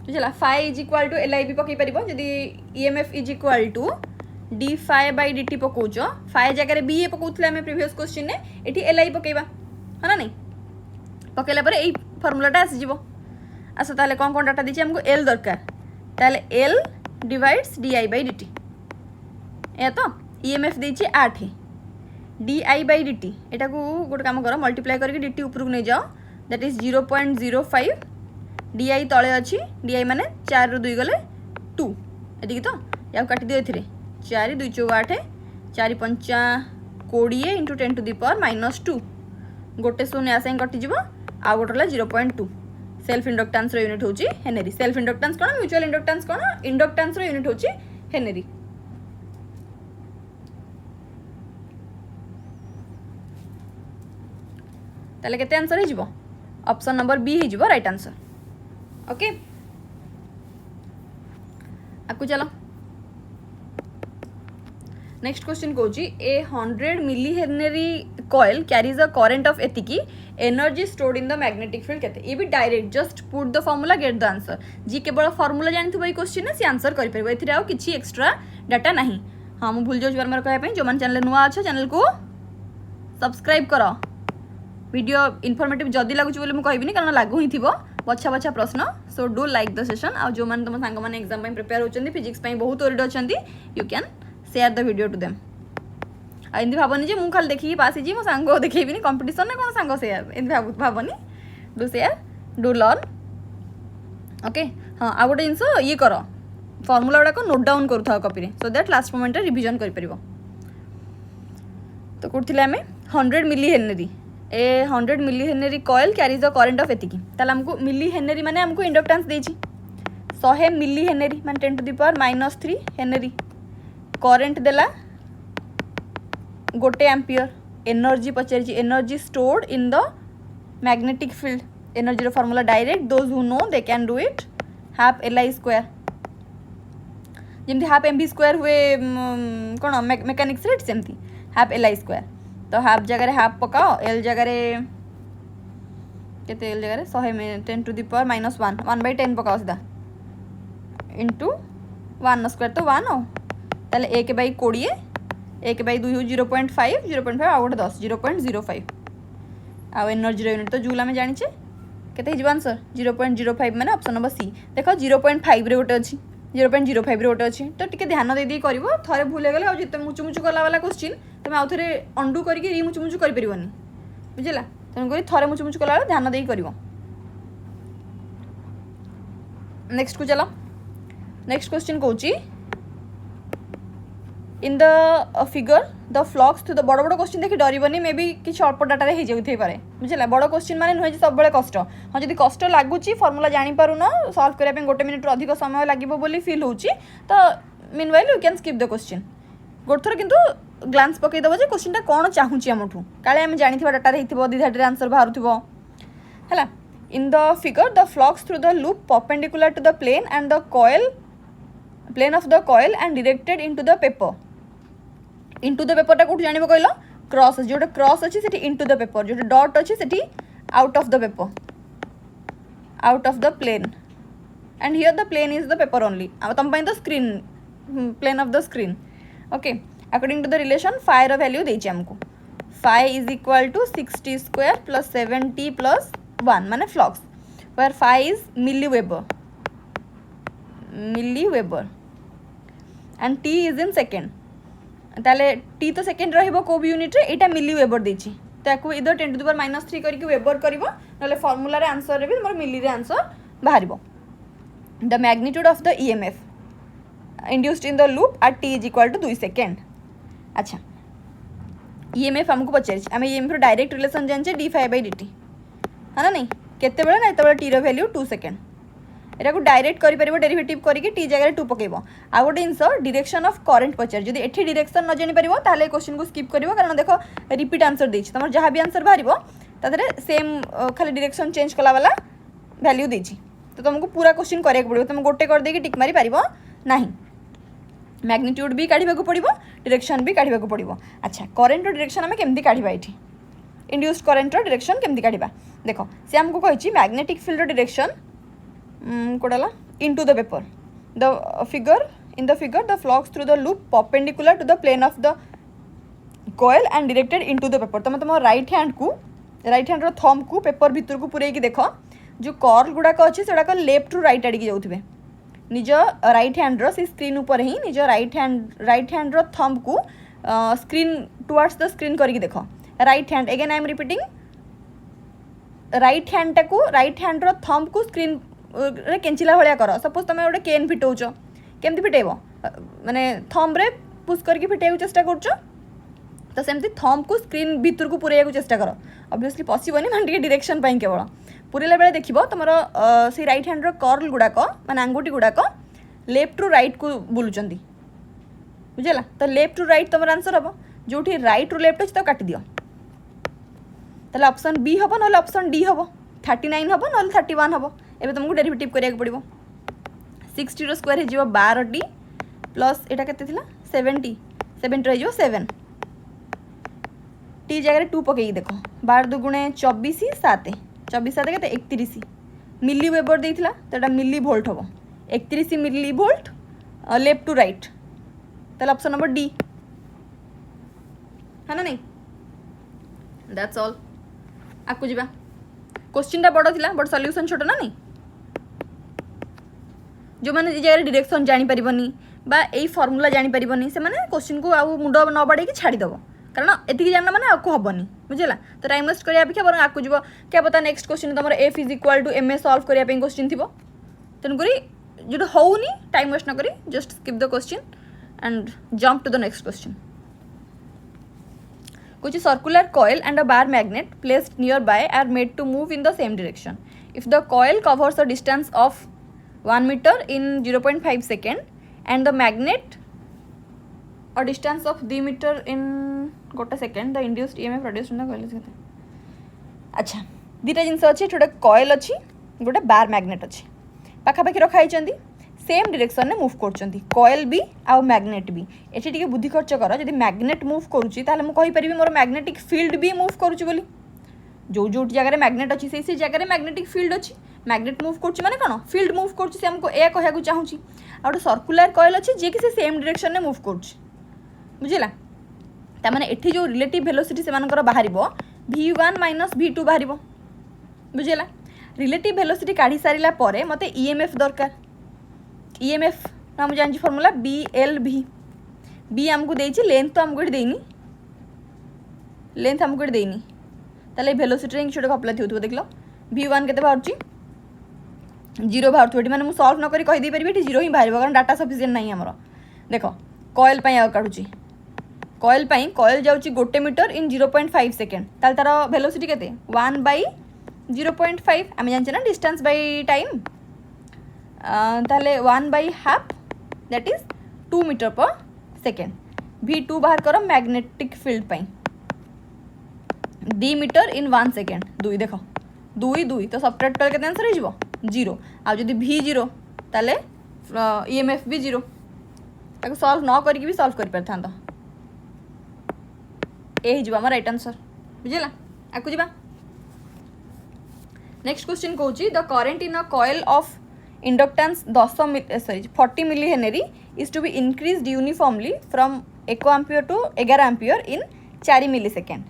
बुझला phi is equal to LI भी पकई परिबो जदी EMF इज इक्वल टू d phi by dt पकोचो फाइ जगह बी ए पकोथले हम प्रीवियस क्वेश्चन ने एठी LI पकेबा है ना नहीं पकेला पर एई फार्मूलाटा आसी जिवो। अच्छा ताले कोन कोन डाटा दिछि हमको L दरकार ताले L divides di by dt ए तो EMF देछि 8 di by dt एटा को गोटे काम करो मल्टीप्लाई करके dt ऊपर को नै जाओ दैट इज 0.05 di तले अछि di माने 4 रु 2 गले 2 एदिके तो या काटि दियो एथिरे 4 2 4 8 4 5 20 इंटू 10 टू द पावर -2 गोटे शून्य आसे कटि जिवो आ गोटे 0.2 सेल्फ इंडक्टेंस रो यूनिट होची हेनरी सेल्फ इंडक्टेंस कोन म्यूचुअल इंडक्टेंस कोन इंडक्टेंस रो यूनिट होची हेनरी। ताले केते आंसर हे जिवो ऑप्शन नंबर बी हे जिवो राइट आंसर। ओके आकु चलो नेक्स्ट क्वेश्चन कहूँ a 100 milli henry coil carries a current of एतिकी energy stored in the magnetic field केते ये भी direct just put the formula get the answer जी केवल फॉर्मूला जानथबो ए क्वेश्चन से आंसर करि परबो एथिरे आ किछि एक्स्ट्रा डाटा नहीं। हाँ मु भूल जाउछ बारंबार कहया पई जो मन चैनल नुआ अच्छा चैनल को सब्सक्राइब करो वीडियो इनफॉर्मेटिव जदी लागुछ बोले मु कहबिनी कारण लागु ही थिबो बछा बछा प्रश्न so do like the session आ जो मन तुम सांग माने एग्जाम पई प्रिपेयर होचंदी फिजिक्स पई बहुत ओरिड अछंदी you can share the video to them आ इंदी भाबनी जे मु खाली देखि पास जी मो सांग देखैबिनी कंपटीशन ने कोन सांग शेयर इंदी भाबनी do share do learn okay. हाँ आ गोटे जिनस ये कर फॉर्मूला गुड़ा को नोट डाउन करूथा कॉपी रे सो दैट लास्ट मोमेंट रे रिवीजन करि परिबो। तो कोथिले हमें 100 milli henry a 100 milli henry coil carries the current of एतिकी ताले हमको मिली हेनरी माने हमको इंडक्टेंस देछि 100 मिली हेनरी माने 10 to the power -3 henry current देला गोटे एम्पियर एनर्जी पचारि energy stored in the magnetic field energy रो formula direct those who know they can do it half LI square जेमती हाफ MV स्क्वायर हुए कोन mechanics रेट सेमती हाफ LI स्क्वायर तो हाफ जगह हाफ पकाओ L जगह केते L जगह 100 में 10 टू द पावर -1 1/10 पकाओ सीधा इंटू 1 स्क्वायर तो 1 हो ताले 1/20 1/2 0.5 0.5 आ गोटे 10 0.05 आ एनर्जी रो यूनिट तो जूल आम जानिचे केते हिजबो आंसर 0.05 माने ऑप्शन नंबर सी देखो 0.5 रे गोटे अछि 0.05 रे गोटे अछि तो टिके ध्यान दे दे करबो थरे भूल गेले आ जते मुचु मुचु कला वाला क्वेश्चन तमे आ थरे अंडू करके री मुचु मुचु करि परिबोनी बुझला तने करी थरे मुचु मुचु कला वाला ध्यान दे करबो। नेक्स्ट को चलो नेक्स्ट क्वेश्चन कहूची in the figure the flux to the बड़ बड़ क्वेश्चन देखि डरबनी मे बी किछ अल्प डाटा रे हे जाउथै पारे बुझला बड़ क्वेश्चन माने नुहे जे सब बेले कष्ट हां जदी कष्ट लागुची फार्मूला जानि पारु न सॉल्व करिया पे गोटे मिनिट अधिक समय लागिबो बोली फील होउची तो meanwhile you can skip the question गोटे थर किंतु ग्लांस पकई दबो जे क्वेश्चनटा कोन चाहूची हमठू काले हम जानिथिबा डाटा रे हिथिबो दी धाडी रे आंसर बाहरुथिबो हला in the figure the flux through the loop perpendicular to the plane and the coil plane of the coil and directed into the paper into the paper टा कोठ जानिबो कहलो क्रॉस जोटे क्रॉस अछि सेठी इनटू द पेपर जोटे dot अछि सेठी out of the paper out of the plane and here the plane is the paper only आ तम पई the screen plane of the screen okay according to the relation phi रो value देछि हमको phi is equal to 60 square plus 70 plus 1 माने flux where phi is milli weber and T is in second ताले T तो second रहइबो को unit रे एटा मिली weber देछि ताकू इधर 10 टू द पावर -3 करके वेबर करबो नले फार्मूला रे आंसर रे भी हमर मिली रे आंसर बाहरिबो the magnitude of the EMF induced in the loop at t is equal to 2 second. अच्छा EMF हमको पचारि आमे EMF रो डायरेक्ट रिलेशन जानछे d phi by dt है ना नहीं केतेबेले ना एतबेले टी रो वैल्यू 2 सेकेंड एटा को डायरेक्ट करि परिबो डेरिवेटिव करिके टी जगह 2 पकेबो आ गोटे जिंस डायरेक्शन ऑफ करंट पचार जदि एठी डायरेक्शन न जानि परिबो ताले क्वेश्चन को स्किप करिवो कारण देखो रिपीट आंसर देछि तमर जहां भी आंसर बाहरिबो तादरे सेम खाली डायरेक्शन चेंज कला वाला वैल्यू देछि तो तुमको पूरा क्वेश्चन करिया पड़िबो तुम गोटे कर देकी टिक मारी परिबो नाही मैग्नीट्यूड भी काढिबा को पड़िबो डायरेक्शन भी काढिबा को पड़िबो अच्छा करंट रो डायरेक्शन हमें केमती काढिबा एठी इंड्यूस्ड करंट रो डायरेक्शन केमती काढिबा देखो से हमको कहिछि मैग्नेटिक फील्ड रो डायरेक्शन कोडाला into the paper the figure in the figure the flux through the loop perpendicular to the plane of the coil and directed into the paper तुम right hand रो thumb को paper भितर को पुरे की देखो जो कर्ल गुड़ाक अच्छे से लेफ्ट रु राइट आड़े जाऊे निज राइट हैंड रो से स्क्रीन ऊपर ही निज राइट हैंड रो थंब को स्क्रीन टुवर्ड्स द स्क्रीन करके देखो right hand again I am repeating right hand रो थंब को स्क्रीन रे केंचिला भाया कर सपोज तुम गोटे केन फिटौच केमती फिटेब माने थंब रे पुश करके फिटेक चेष्टा कर तो सेमती थंब को स्क्रीन भीतर को पुरेया चेष्टा कर ऑब्वियसली पॉसिबल माने टिके डायरेक्शन पाई केवल पुरेला बेले देखिबो तुमर से राइट हैंड रो कर्ल गुड़ाक माने आंगुठी गुड़ाक लेफ्ट रु राइट को बुलुचंदी बुझला तो लेफ्ट रु राइट तुम आंसर हम जो राइट रु लेफ्ट अच्छे तो काटी दियो ताले ऑप्शन बी हम ना ऑप्शन डी हम 39 हम ना 31 हम एबे तुमको डेरिवेटिव करिया पड़िबो 60 रो स्क्वायर हे 12t प्लस एटा केते थिला 70 7 रो हे 7 टी जगह 2 पकई देखो 12 दुगुणे 24 7 24 7 केते 31 मिली वेबर देइथिला तो एटा मिली वोल्ट हबो 31 millivolt left to right ताले ऑप्शन नंबर डी है ना नहीं दैट्स ऑल आकु जिबा क्वेश्चन टा बड़ थिला बट सॉल्यूशन छोटो ना नहीं जो मैंने ये जगह डायरेक्शन जानी परिबनी बा एई फार्मूला जानी परिबनी से माने क्वेश्चन को आउ मुंड न बाड़े की छाड़ी दबो कारण एतिकी जानना माने आकु हबनी बुझला तो टाइम वेस्ट करिया अपेक्षा बरं आकु जीवो क्या पता नेक्स्ट क्वेश्चन तमर f = ma सॉल्व करिया पे क्वेश्चन थिबो तन करी जो होउनी टाइम वेस्ट न करी just skip the question and jump to the next question which circular coil and a bar magnet placed nearby are made to move in the same direction. If the coil covers a distance of 1 meter in 0.5 second and the magnet a distance of 3 meter in गोटे second, the induced EMF produced in the coil is केते अच्छा दीटा जिनस अच्छे गोटे coil अच्छी गोटे bar magnet अच्छी पाखापाखि रखाई same direction में मूव कर कॉइल भी आउ मैग्नेट भी एठी टिके बुद्धि खर्च कर जदि मैग्नेट मूव करुच्ची ताले मु कहि परिबी मोर मैग्नेटिक फील्ड भी मूव करुच्ची बोली जो जगह मैग्नेट अच्छी से जगह मैग्नेटिक फील्ड अच्छी मैग्नेट मूव करुच्ची माने कोन फील्ड मूव करुच्ची से हमको ए कहया को चाहूची आ गोटे सर्कुलर कॉइल अच्छी जे कि से सेम डायरेक्शन में मूव करुच्ची बुझिला ता माने एठी जो रिलेटिव वेलोसिटी से मानकर बाहरिबो v1 - v2 बाहरिबो बुझिला रिलेटिव वेलोसिटी काढी सारिला परे मते ईएमएफ दरकार ईएमएफ ना मुझे जानची फॉर्मूला BLV बी आमको देछि लेंथ तो हमको देनी लेंथ हमको देनी ताले वेलोसिटी रे छोटे कपला थिउ देखलो v1 केते बाहरची 0 बाहरथु एटी माने मु सॉल्व न करी कहि दे परबी एटी 0 ही बाहरबो कारण डाटा सफिशिएंट नाही हमरो देखो कॉइल पई आ काढुची कॉइल जाउची 1 मीटर इन 0.5 सेकंड ताल तार वेलोसिटी केते 1/0.5 आमे जानचे ना डिस्टेंस बाय टाइम ताले 1/2 दैट इज 2 मीटर पर सेकेंड v2 बाहर कर मैग्नेटिक फील्ड पाई 2 मीटर इन 1 सेकेंड 2 देखो 2 तो सबट्रैक्ट करके आंसर हो जिवो 0 आ जदी v0 ताले ईएमएफ भी 0 ताको सॉल्व न करके भी सॉल्व कर परथां तो ए जिवो हमर राइट आंसर बुझिला आकु जिबा नेक्स्ट क्वेश्चन कहूची the current in a coil of inductance 40 millihenry is to be increased uniformly from 1 ampere to 11 ampere in 4 millisecond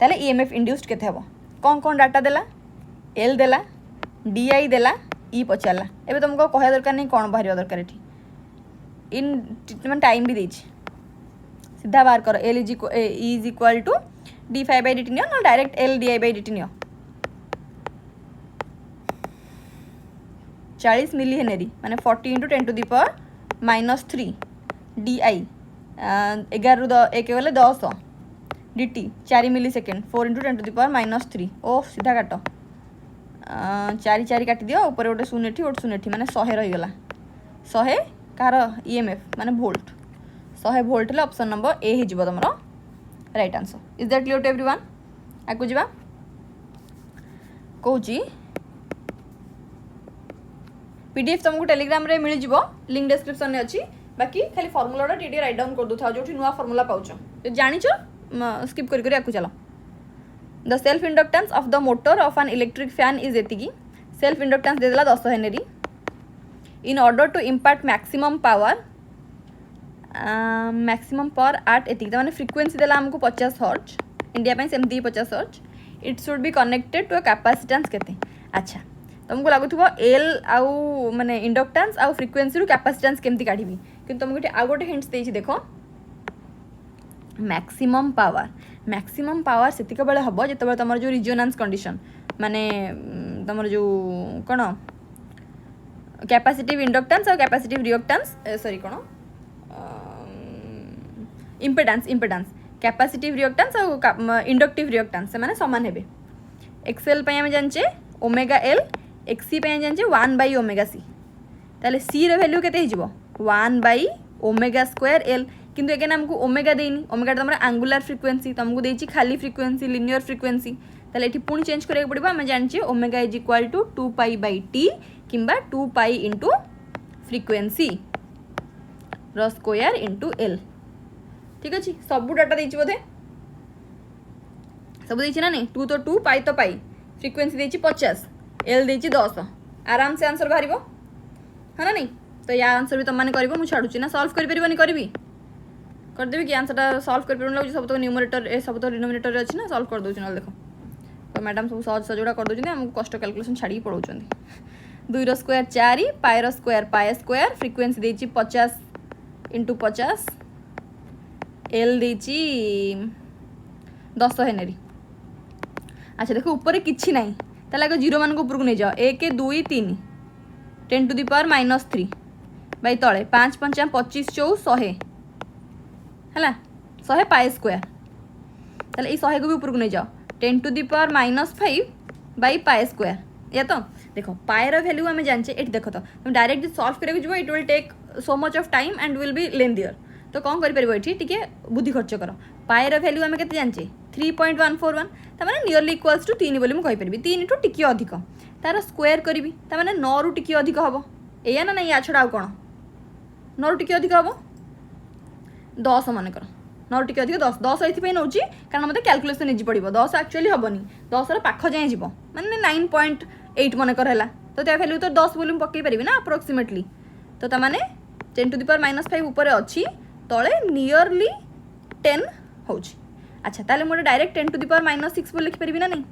ताले EMF induced केते हबो कौन डाटा देला L देला DI देला E पचारला एबे तुमको कहया दरकार नहीं कौन बाहरिया दरकार एठी इन टाइम भी देछि सीधा बाहर करो L is equal to d5/dt neo ना डायरेक्ट L di/dt नियो 40 मिलीहेनरी माने 40 × 10⁻³ DI 11 ରୁ 1 गले 10 dt 4 मिलीसेकेंड 4 × 10⁻³ ओ सीधा काट चारि चारि काटी दियो ऊपर गोटे शून्य गोटे शून्य माने 100 रहीगला 100 कार ईएमएफ माने वोल्ट 100 वोल्ट ले ऑप्शन नंबर ए ही तुम right answer. Is that clear to everyone? आगु जा कहूँ पीडीएफ तुमको टेलीग्राम रे मिल जिवो लिंक डिस्क्रिप्शन में अच्छी बाकी खाली फॉर्मूला टी राइट डाउन कर दो जो नुआ फॉर्मूला पाउछ जानी स्किप कर आकु चलो। The self inductance of the motor of an electric fan is एतिकी सेल्फ इंडक्टेंस दे देला 10 henry in order to impart maximum power at एतिकी माने फ्रीक्वेंसी देला हमको 50 हर्ट्ज इंडिया पे सेमती 50 hertz it should be connected to a capacitance केते। अच्छा तुमको लगुव एल आउ माने इंडक्टेंस आउ फ्रीक्वेंसी रू कैपेसिटेंस केमती काढ़ी कि तुमको आउ गोटे हिंट्स देछि देखो मैक्सिमम पावर सेतिक बेले हम जो तुम जो रिजोनेंस कंडीशन माने तुम जो कौन कैपेसिटिव इंडक्टेंस और कैपेसिटिव रिएक्टेंस सॉरी कौन इम्पेडेंस कैपेसिटिव रिएक्टेंस और इंडक्टिव रिएक्टेंस से माने समान हेबे। एक्सएल पे हम जानचे ओमेगा एल एक्सी पे जानचे 1/ओमेगा सी ताले सी रे वैल्यू केते हिजबो 1/ओमेगा स्क्वायर एल किंतु एगेन हमको ओमेगा देनी ओमेगा तुम एंगुलर फ्रिक्वेंसी तुमको देछि खाली फ्रिक्वेंसी लिनियर फ्रिक्वेंसी ताले एठी पुणी चेंज करिया पड़िबो हम जानचे omega is equal to 2π/t किंबा 2π इंटू फ्रिक्वेंसी र स्क्वायर इंटू एल। ठीक अच्छे सब डाटा देछि बोधे सब देछि ना नहीं 2 तो 2 पाई तो पाई फ्रिक्वेंसी देछि 50 एल देछि 10 आराम से आंसर बाहरिबो है ना नहीं। तो या आंसर भी तुम मैंने कर छाड़ुची ना सॉल्व कर करी करदेवी कि आंसर सॉल्व कर सब तो न्यूमरेटर ए सब तो डिनोमिनेटर अच्छी ना सॉल्व कर दूँ ना देखो तो मैडम सब सहज सजोड़ा कर दूँ आमको कष्ट कैलकुलेशन छाड़ी पढ़ाऊँ 2 square 4 pi square pi square frequency देछि 50 इंटू 50 एल देछि 10 हेनरी। अच्छा देखो ऊपर किछि नहीं ताले आगे जीरो मान को ऊपर को नहीं जाओ 1 2 3 10 टू द पावर -3 बाई तले 5 5 25 4 100 है 100 पाए स्क्वायर ताले ये 100 को भी ऊपर को नहीं जाओ 10 to the power -5 by pi square या तो देखो पाएर वैल्यू आम जानचे ये देखो तो तुम डायरेक्ट सॉल्व करके जो it will take so much of time and will be lengthier तो कौन कर बुद्धि खर्च कर पाएर वैल्यू आम के जानचे 3.141 तार नियरली इक्वाल्स टू 3 बोली मुझे 3 टू टी अधिक तार स्क्वायर करी तार 9 रु टी अधिक हम या ना नहीं या छड़ा आउ कौन 9 रु टी अधिक हम 10 मन कर 9 रु टी अधिक 10 ये नौ कारण मतलब कैलकुलेसन इजी पड़ो 10 एक्चुअली हेनी 10 रख जाए जीव मैंने 9.8 मन कर है तो त्या वैल्यू तो 10 बोली पकई पारि ना अप्रोक्सीमेटली तो ताने 10 टू द पावर -5 ऊपर अच्छी तले नियरली 10 हो। अच्छा ताले मोटे डायरेक्ट 10 टू द पावर -6 बोल लिखिपारि ना नहीं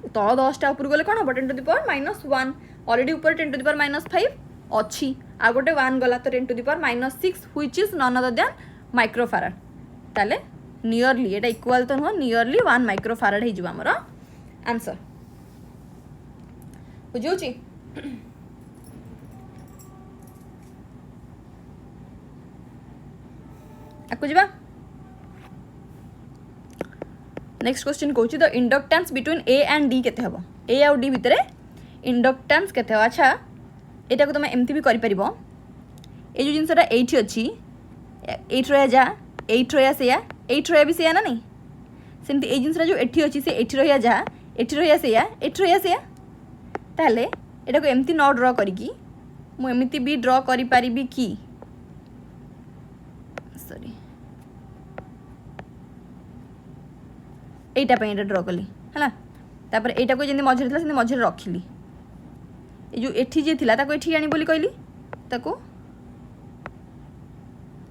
तल 10टा ऊपर गले कौन हम 10 टू द पावर -1 ऑलरेडी ऊपर 10 टू द पावर -5 अच्छी आ गोटे 1 गला तो 10 to the power -6 which is none other than microfarad ताले नियरली एटा इक्वल तो नुह नियरली 1 माइक्रोफाराड हो जाव आमर आंसर बुझी। आकु जा नेक्स्ट क्वेश्चन कहूँ the inductance between A and D केते हबो ए आउ डी भितर इंडक्टेंस केते हो। अच्छा एटा को तुम एमती भी कर पारिबो ए जो जिनसटा एठी अछि एठ रया जा एठ रया से या एठ रया भी से या ना नहीं सेमती ए जिनसटा जो एठी अछि से एठी रया जा एठी रया से या एठी रया से या ताले एटा को एमती न ड्रॉ करिकी मु एमती भी ड्रॉ करि पारिबी कि सॉरी एटा पे एटा ड्रॉ कली है तापर एटा को जेंति मझरे थिला सेंति मझरे रखिली ए जो एठी जे थिला ताको एठी आनी बोली कहली ताको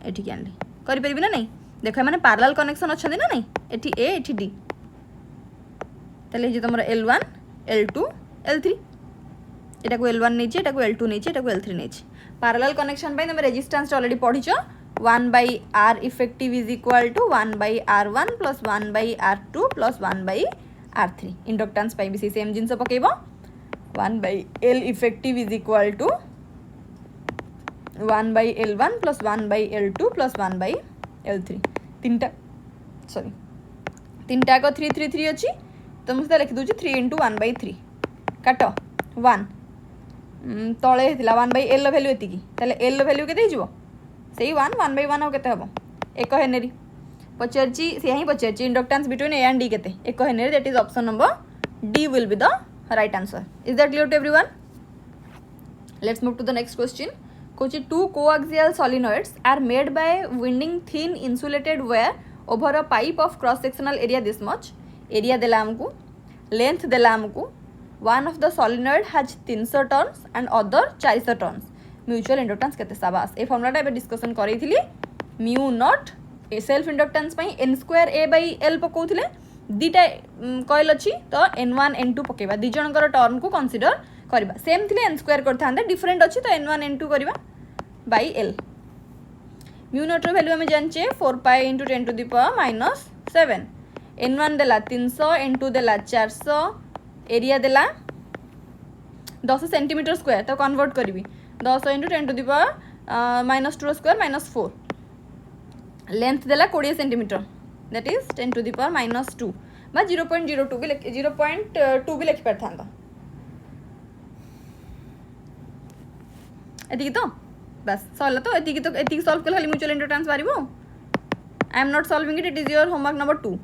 एठी आनली करि परिबी ना नहीं देखो माने पैरेलल कनेक्शन अच्छे ना नहीं एठी ए एठी डी ताले जे तमरा L1 L2 L3 एटा को L1 नेछि एटा को L2 नेछि एटा को L3 नेछि पैरेलल कनेक्शन बाय तुम रेजिस्टेंस ऑलरेडी पढिछो 1/R effective is equal to 1/R1 plus 1/R2 plus 1/R3 inductance पाई भी सेम जिनस पकेबो 1/L effective is equal to 1/L1 plus 1/L2 plus 1/L3 तीनटा को 3 3 3 अच्छी तो मुझे लिखि दूची 3 × 1/3 काट 1 तले होता 1/l भैल्यू एतिकी ताले l भैल्यू केते हो से 1/1 आउ केते हबो 1 हेनरी पचारची से ही पचारची inductance between A and D केते 1 henry that is option number D will be the right answer. Is that clear to everyone? Let's move to the next question. कोची two coaxial solenoids are made by winding thin insulated wire over a pipe of cross sectional area this much. Area देला हमको, length देला हमको. One of the solenoid has 300 turns and other 400 turns. Mutual inductance केते साबास. ए फॉर्मूलाटा एबे discussion करैथिली. म्यू नॉट ए सेल्फ इंडक्टेंस पई n² a/l पकोथिले. दीटा कॉइल अच्छी तो n1 n2 पकेबा. दी जनकर टर्न को कंसीडर करबा. सेम थिले n² करथांदे, डिफरेंट अच्छी तो n1 n2 करबा बाई l. म्यू नॉट रो वैल्यू हमें जानचे 4 pi into 10 to the power -7. n1 देला 300, n2 देला 400, एरिया देला 10 सेंटीमीटर स्क्वायर तो कन्वर्ट करी 10 into 10 to the power -2 square -4. Length देला 20 centimetre that is 10 to the power -2 बा 0.02 भी 0.2 भी लिखि पारथांदा. एतिकी तो बस सॉल्व तो एतिकी सॉल्व कल खाली म्यूचुअल इंडक्टेंस पारिबो. I am not solving it is your homework number 2.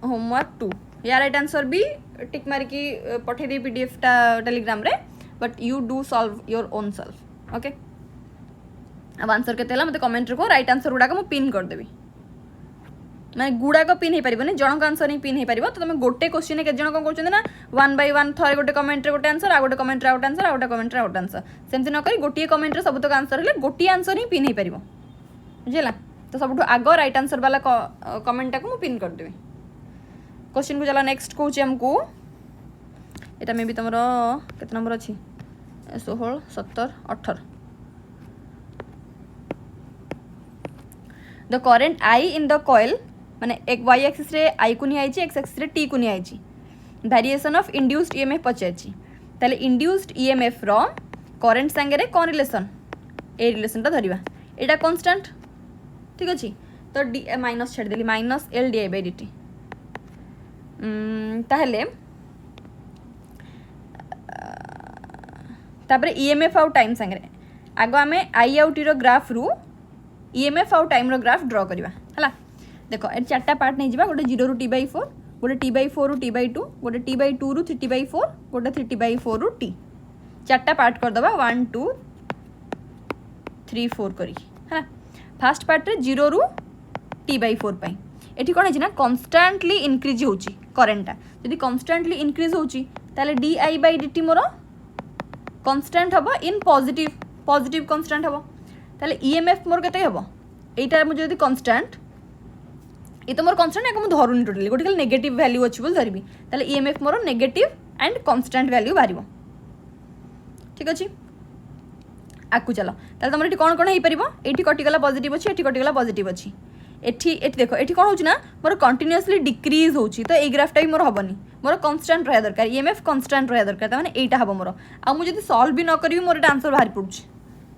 Homework 2 या राइट आंसर भी टिक मारिकी पठे दी पीडीएफ टा टेलीग्राम रे but you do solve your own self. Okay अब आंसर केते हला मते कमेंट रखो. राइट आंसर गुडा को मु पिन कर देबी. माने गुडा को पिन हे परिबोनी, जनक आंसर ही पिन हे परिबो. तो तुम गोटे क्वेश्चन के जन कोन करछन ना 1/1 थरे गोटे कमेंट रे गोटे आंसर, आ गोटे कमेंट रे आउट आंसर, आ गोटे कमेंट रे आउट आंसर. सेमति न करी गोटे कमेंट रे सबतक आंसर हेले गोटे आंसर ही पिन हे परिबो. बुझिला? तो सबठो आगो राइट आंसर वाला कमेंट को मु पिन कर देबी. क्वेश्चन को चला नेक्स्ट कहूँ हमको. एटा मे भी तुम केते नंबर अच्छी 16 17 18. The current I in the coil माने एक वाई एक्सिस रे आई को नहीं आइची, एक्स एक्सिस रे टी को नहीं आइची. वेरिएशन ऑफ इंड्यूस्ड ईएमएफ पचारची. ताले इंड्यूस्ड ईएमएफ रो करेंट संगे रे कोन रिलेशन, ए रिलेशन ता धरिबा. एटा कांस्टेंट ठीक अछि. तो डी माइनस छाड़ देली -l di/dt. ताहले तापरे ईएमएफ आउ टाइम संगे आगो आमे आई आउ टी रो ग्राफ रु ईएमएफ आउ टाइम रो ग्राफ ड्रॉ करबा. हला देखो ए चारटा पार्ट नहीं जिबा. गोटे 0 रु t/4, गोटे t/4 रु t/2, गोटे t/2 रु 3t/4, गोटे 3t/4 रु t. चारटा पार्ट कर दबा 1 2 3 4 करी. हला फर्स्ट पार्ट रे 0 रु t/4 पई एठी कोन है ना कांस्टेंटली इंक्रीज होची करेंटटा. यदि कांस्टेंटली इंक्रीज होची ताले di/dt मोर कांस्टेंट हबो इन पॉजिटिव कांस्टेंट हबो. ताले ईएमएफ मोर केते हबो एटा मु जदी कांस्टेंट ये तो मोर कांस्टेंट है को मु धरुनी टोटली गोटे खाली नेगेटिव वैल्यू अछि बोल धरबी. ताले ईएमएफ मोर नेगेटिव एंड कांस्टेंट वैल्यू बारिबो. ठीक अछि आकु चलो. ताले तमर एठी कोन हे परिबो. एठी कटि गला पॉजिटिव अछि, एठी कटि गला पॉजिटिव अछि. एठी देखो एठी कोन होची ना मोर कंटीन्यूअसली डिक्रीज होची. तो ए ग्राफटा ही मोर हबनी. मोर कांस्टेंट रहा दरकार, ईएमएफ कांस्टेंट रहा दरकार. माने एटा हबो मोर. आ मु जदी सॉल्व भी न करबी मोर एटा आंसर बाहर पडुची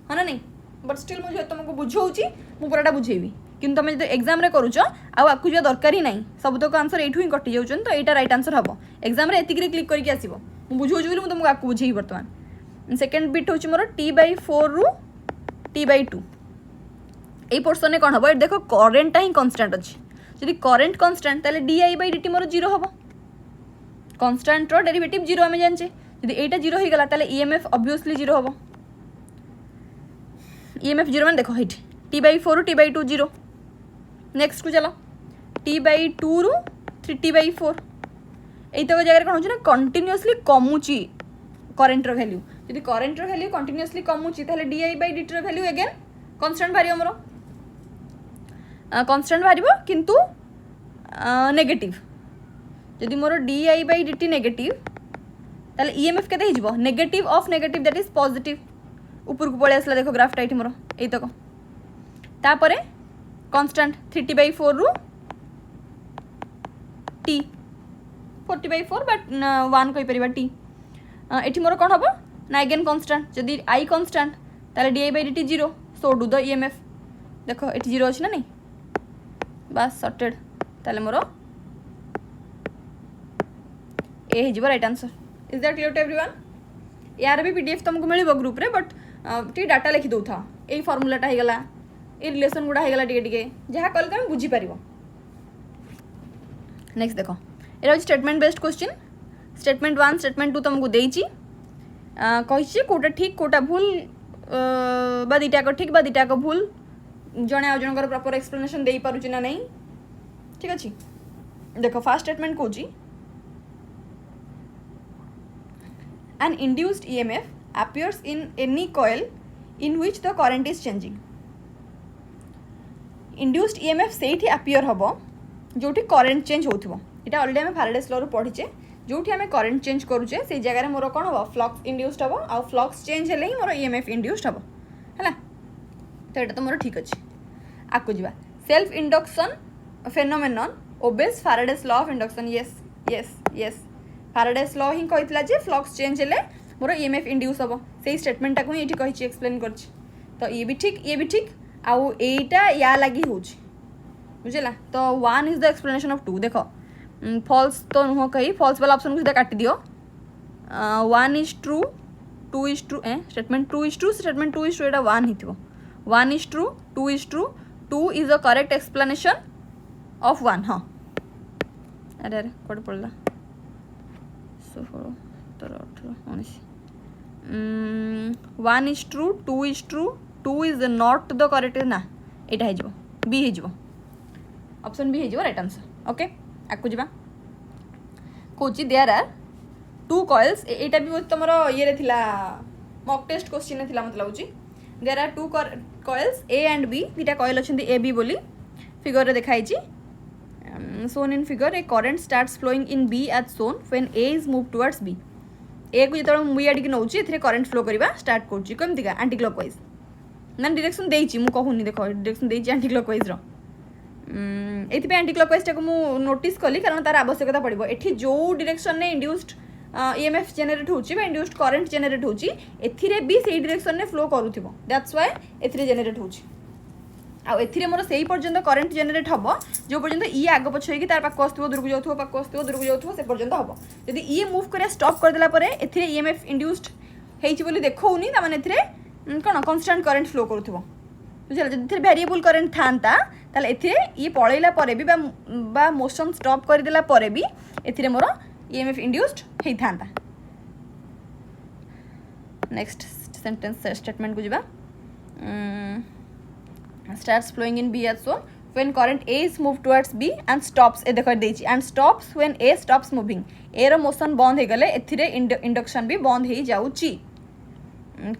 है ना नहीं. बट स्टिल मुझे तुमको बुझाऊँगी मु पूराटा बुझेबी. किंतु तुम जो एग्जाम रे करूछ आकु जा दरकार ही नहीं. सबतक आंसर एठू ही कटि जाउछन. तो एटा राइट आंसर हबो. एग्जाम रे एतिक रे क्लिक करके आसीबो. मु बुझाऊँगी बोली मु तुमको आकु बुझेई वर्तमान. सेकंड बिट होची मोर t/4 रु t/2. ए पोर्शन ने कोन हबो ए देखो करेंट ही कांस्टेंट अछि. यदि करेंट कांस्टेंट ताले di/dt मोर 0 हबो. कांस्टेंट रो डेरिवेटिव 0 हमें जानचे. यदि एटा 0 हो गला ताले ईएमएफ ऑब्वियसली 0 हबो. ईएमएफ 0 मान देखो हेठी t/4 रु t/2 0. नेक्स्ट को चलो t/2 रु 3t/4. एई तक जगह कोन होची ना कंटीन्यूअसली कमुची करेंट रो वैल्यू. यदि करेंट रो वैल्यू कंटीन्यूअसली कमुची ताले di/dt रो वैल्यू अगेन कांस्टेंट भारियो मोर. कांस्टेंट भारिबो किंतु नेगेटिव. यदि मोर di/dt नेगेटिव ताले ईएमएफ केते हिजबो negative of negative that is positive. ऊपर को पळे आसला देखो ग्राफटा एठी मोर एई तक. तापरे कांस्टेंट 3t/4 रु t 40/4 बट 1 कहि परिबा t. एठी मोर कोन हबो ना अगेन कांस्टेंट. जदि i कांस्टेंट ताले di/dt 0. So do the EMF. देखो एठी 0 अछि ना नहीं बस सॉर्टेड. ताले मोर ए हो right answer. Is that clear to everyone? यार भी पीडीएफ तुमको मिल ग्रुप रे, बट टी डाटा लिखि दौ था ए फॉर्मूलाटा हो गला, ए रिलेशन गुड़ा हो गला, टिके जहाँ कल तुम बुझी पार। नेक्स्ट देखो, ये statement based question. Statement 1 statement 2 तुमको देची कही कोटा ठीक कोटा भूल बा दुटाक ठीक बा दुटाक भूल, जड़े आ जनकर प्रॉपर एक्सप्लेनेशन दे पारुची ना नहीं। ठीक अच्छे, देखो फास्ट स्टेटमेंट कौन, an induced EMF appears in any coil in which the current is changing। induced EMF Sethi appear हबो जोठी current change होथिबो। इटा ऑलरेडी हमें फैराडेस लॉ रो पढिचे, जोठी हमें current change करूचे से जगह रे मोर कोन हबो फ्लक्स इंड्यूस्ड हबो, आ फ्लक्स चेंज हेले ही मोर EMF इंड्यूस्ड हबो, हैला। तो एटा तो मोर ठीक अछि। आकु जिबा, self induction phenomenon obeys Faraday's law of induction. Yes yes yes, Faraday's law ही कहितला जे फ्लक्स चेंज हेले मोर EMF इंड्यूस हबो, सेही स्टेटमेंट टाको एठी कहिछि एक्सप्लेन करछि। तो ये भी ठीक आउ एटा या लागि होछि, बुझला। तो 1 इज द एक्सप्लेनेशन ऑफ 2। देखो फॉल्स तो नुह कही, फॉल्स वाला ऑप्शन को सीधा काटी दियो। 1 is true, 2 is true, statement 2 is true, statement 2 is true, Etah 1 हिथिबो। 1 is true, 2 is true, 2 is the correct explanation of 1। हाँ अरे अरे कोड पड़ला 16 18 19। 1 is true, 2 is true, 2 is not the correct ना, एटा हे जिवो बी हे जिवो, ऑप्शन बी हे जिवो right answer. Okay आकु जिबा, Kochi there are 2 coils. एटा भी तुमर ये रे थिला मॉक टेस्ट क्वेश्चन रे थिला, मतलब होची there are 2 coils A and B, दुटा कॉइल अछंती ए बी बोली फिगर रे देखाई छी। shown in figure, a current starts flowing in B as shown when A is moved towards B। A को जो मुई आड़ी नौची एथिरे करंट फ्लो करवा स्टार्ट करची केमती का एंटी क्लॉकवाइज ना डायरेक्शन देइची, मु कहूनी देखो डायरेक्शन देइची एंटी क्लॉकवाइज रो। एथिपे एंटी क्लॉकवाइज टाको मु नोटिस कली कारण तार आवश्यकता पड़िबो। एठी जो डायरेक्शन ने इंड्यूस्ड EMF जनरेट होची बा इंड्यूस्ड करंट जनरेट होची, एथिरे भी सेही डायरेक्शन ने फ्लो करूथिबो, दैट्स व्हाई एथिरे जनरेट होची। आ एथिरे मोर सेही पर्यंत करंट जनरेट हबो जो पर्यंत ई आग पछ होई कि तार पाक आस्तुबो दूरकु जाउथबो, पाक आस्तुबो दूरकु जाउथबो, से पर्यंत हबो। यदि ई मूव करे स्टॉप कर देला परे एथिरे EMF इंड्यूस्ड हेइची बोली देखौनी, त माने एथिरे कोन कांस्टेंट करंट फ्लो करूथबो, बुझला। जदि एथिरे वेरिएबल करंट थांता ताले एथिरे ई पळैला परे भी बा मोशन स्टॉप कर देला परे भी एथिरे मोर EMF इंड्यूस्ड हेइ थांता। नेक्स्ट सेंटेंस स्टेटमेंट को जिबा, starts flowing in B as shown when current A is moved towards B and stops, ए देखो देछि and stops when A stops moving। A रो मोशन बंद हे गले एथिरे इंडक्शन भी बंद हे जाउची।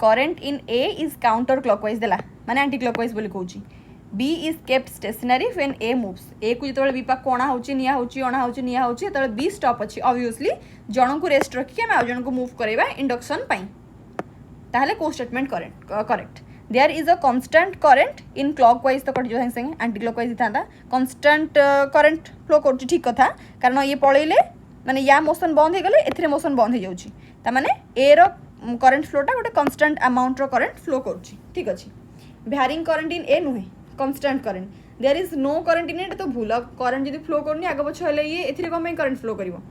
current in A is counter clockwise देला माने एंटी क्लॉकवाइज बोली कहूची। B is kept stationary when A moves। A को जतबे B पा कोणा होची निया होची ओणा होची निया होची तबे B स्टॉप अछि, ऑब्वियसली जणन को रेस्ट रखि के हम आ जणन को मूव करैबा इंडक्शन पई, ताहले को statement correct. There is a constant current in clockwise, तो कट जो संगे एंटी क्लॉकवाइज था कांस्टेंट करंट फ्लो कर, ठीक कथा, कारण ये पळैले माने या मोशन बंद हे गले एथिरे मोशन बंद हे जाउची, ता माने ए रो करंट फ्लोटा गोटे कांस्टेंट अमाउंट रो करंट फ्लो करूची, ठीक अछि। वैरिंग करंट इन ए नुहे constant current, there is no current in it, तो भूल करंट जदी फ्लो करनी आगे पछ हेले ये एथिरे कम करंट फ्लो करिवो,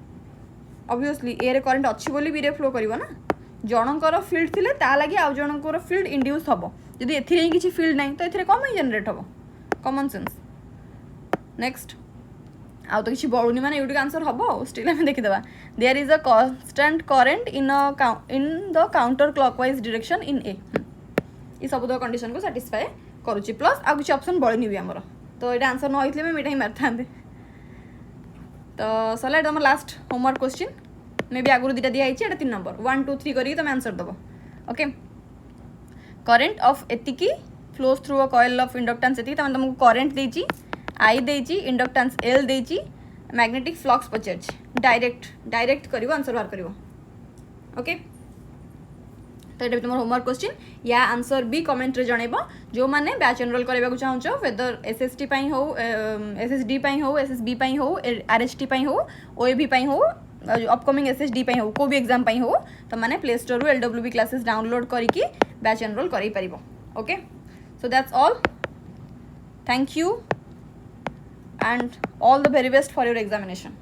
ऑब्वियसली ए रे करंट अछि बोली बी रे फ्लो करिवो ना। जनकर फील्ड थिले ता लागि आ जनकर फील्ड इंड्यूस हबो, जदि एथिरे ही किछि फील्ड नाही तो एथिरे कम ही जनरेट हबो, कॉमन सेंस। नेक्स्ट आ तो किछि बळुनी माने युटिक आंसर हबो, स्टिल हम देखि देबा। There is a constant current in the counter clockwise direction in A, ई सब दो कंडीशन को सैटिस्फाई करूची, प्लस आ किछि ऑप्शन बळुनी भी हमर, तो एटा आंसर न होइतले मैं मिटाई मारथांदे। तो सला एटा हमर last homework question, may be आगुरु दिटा दिया आइछि, एटा 3 नंबर 1 2 3 करी तुम आंसर दबो। ओके, करंट ऑफ एतिकी flows through a coil of inductance एतिकी, तमन तुमको करंट देछि आई देछि, इंडक्टेंस एल देछि, मैग्नेटिक फ्लक्स पचरछि, डायरेक्ट करिवो आंसर बाहर करिवो। ओके, तो एटा तुमर होमवर्क क्वेश्चन, या आंसर भी कमेंट रे जणैबो जो माने बैच एनरोल करबा को चाहछो, वेदर एसएसटी पई हो, एसएसडी पई हो, एसएसबी पई हो, आरएसटी पई हो, ओएबी पई हो, अपकमिंग एसएसडी पई हो, को भी एग्जाम पई हो, तो माने प्ले स्टोर रु एलडब्ल्यूबी क्लासेस डाउनलोड करिकी बैच एनरोल करै परिबो। Okay, so that's all, thank you and all the very best for your examination.